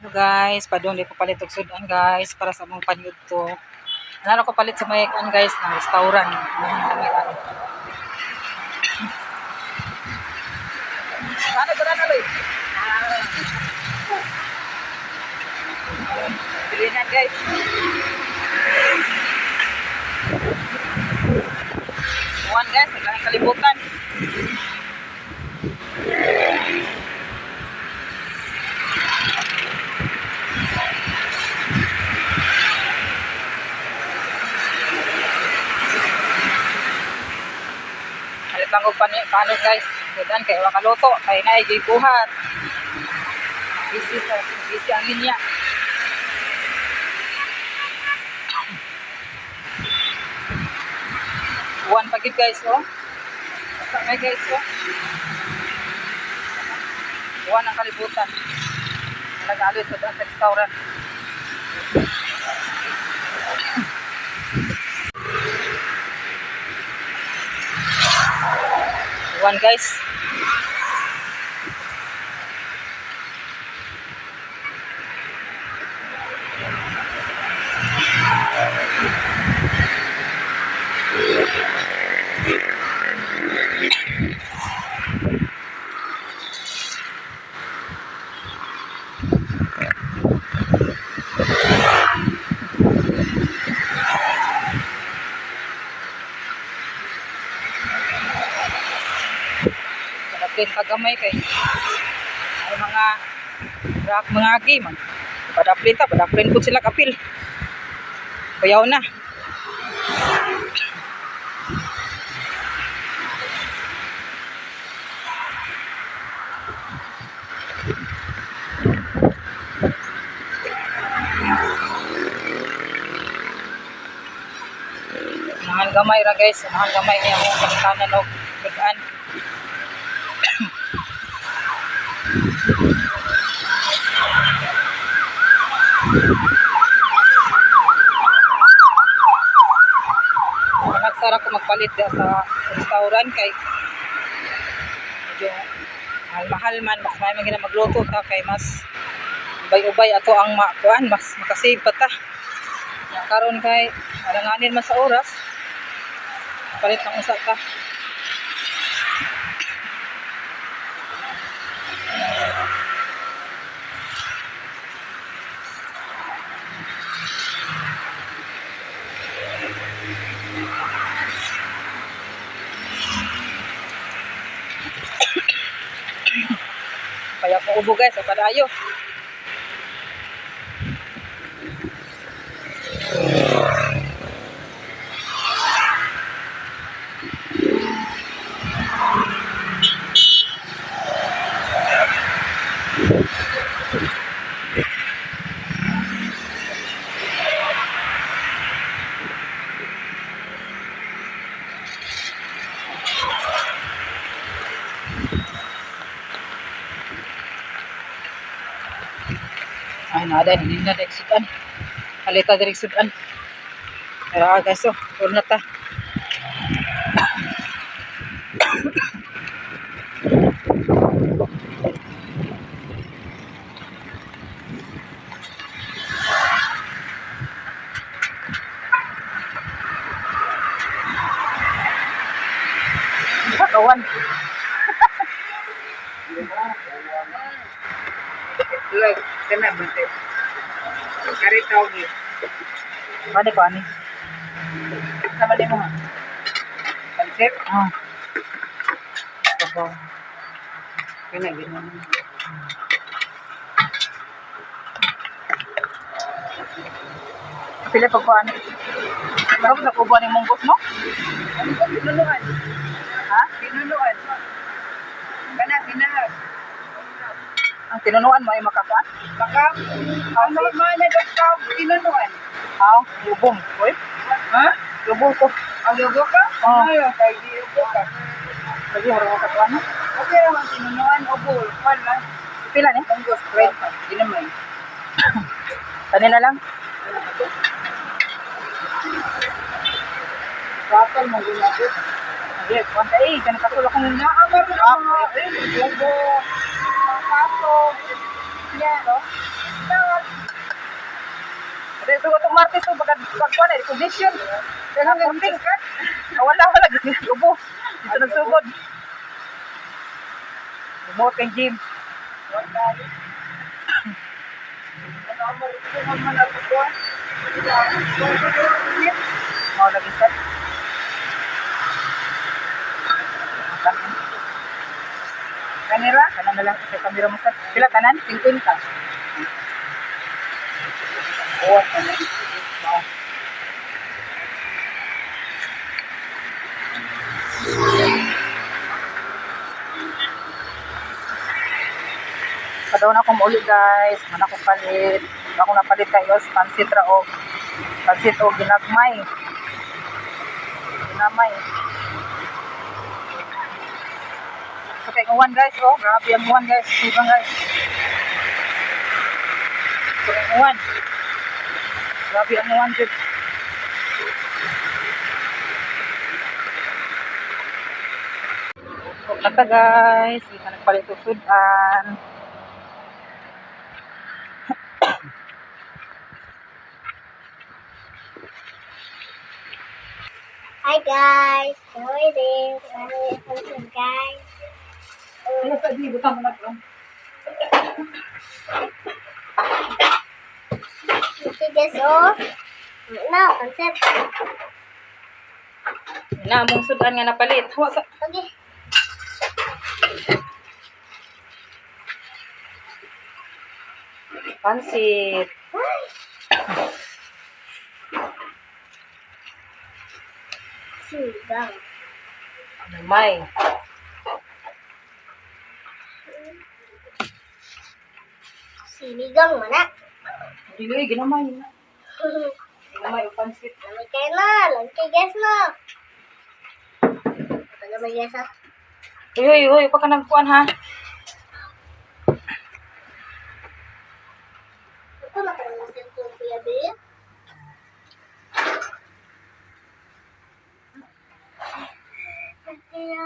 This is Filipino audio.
Hello guys, padung di ko palit og sudan guys para sa mong panyud to. Ano ko palit sa may kan guys ng restaurant. Ano ba na loy? Pilihan guys. Buwan guys, ang kalibutan. Halit lang og paano guys. Sudan kay wa kaloto, kay naay gibuhat. Busy ang linya. Buwan pa gid guys oh. Basta may guys oh. Buwan ang kalibutan. Nag-alis sa restaurant. Buwan guys. Pin pagamay kay ay mga agi man padaplin pud sila kapil kuyaw na unahan gamay ra guys, unahan gamay niya akong kapitanan og bigan. Nagsara ko magpalit sa restaurant kay medyo mahal man, mas may magina magluto ta kay mas ubay-ubay ato ang makuan, mas makasave pa ta. Karon kay alanganin man sa oras palit ng usa ta. Kaya ko ubo guys, sa padayo. Ay, nada, hindi na direk sudan. Halita direk sudan. Kaya guys, oh, puro na ta. Kawan. Look, kena bentuk. Kari tau ni. Ada ko ani. Sama dia mah. Konsep. Sabaw. Kena gini. Pila pag ko ani. Marap sa kubo ni munggos no? Ano ko tinuluan? Ha? Tinuluan. Kana sinar. Ang tinunuan mo ay makakuan? Baka ano man na daw tinuluan. Aw, lubong. Oy, Ha? lubong ko. Ang logo ka? Oo. Ayo, kay di logo ka. Lagi harap makakuan no? Okay naman tinuluan o bol. Wala. Pila ni? Munggos, right? Ginamay. Kanina lang. Kapal mo ginabot. Ay, kuan kay kan katulak kong Naamar na mga logo. Ang kaso. Yan, no? Ito, Dahil sa itong Martes, so pagkuhan na, condition. Kaya nga kunting ka. Wala, gising ubo. Dito nagsugod. Remote kang gym. Mau lagi set. Kamera, kanan na lang sa kamera mo set. Pila kanan? 50. Oh, kanan. Wow. Padaw na akong uli guys, man akong palit. Ako napalit kayo, pansit ra o ginagmay. Ginamay. So kay uwan guys, oh, grabe ang uwan guys. Subang guys. So kay uwan. Grabe ang uwan dito. Kata guys, kita nagpalit og sudan. Hi guys, how are you? Welcome guys. Ano pa di butang mo na. Okay guys, oh. No, concept. Na mong sudan nga napalit. Hawa sa Okay. pansit. Sigang. May. Sinigang mana? Dili ginamay na. Ginamay og pansit. Lamay kayo na. Okay guys na. Lamay guys ha. Uy, pa ka nagkuan ha. Ako nakalimutan ko yung Kuya Bill. Kaya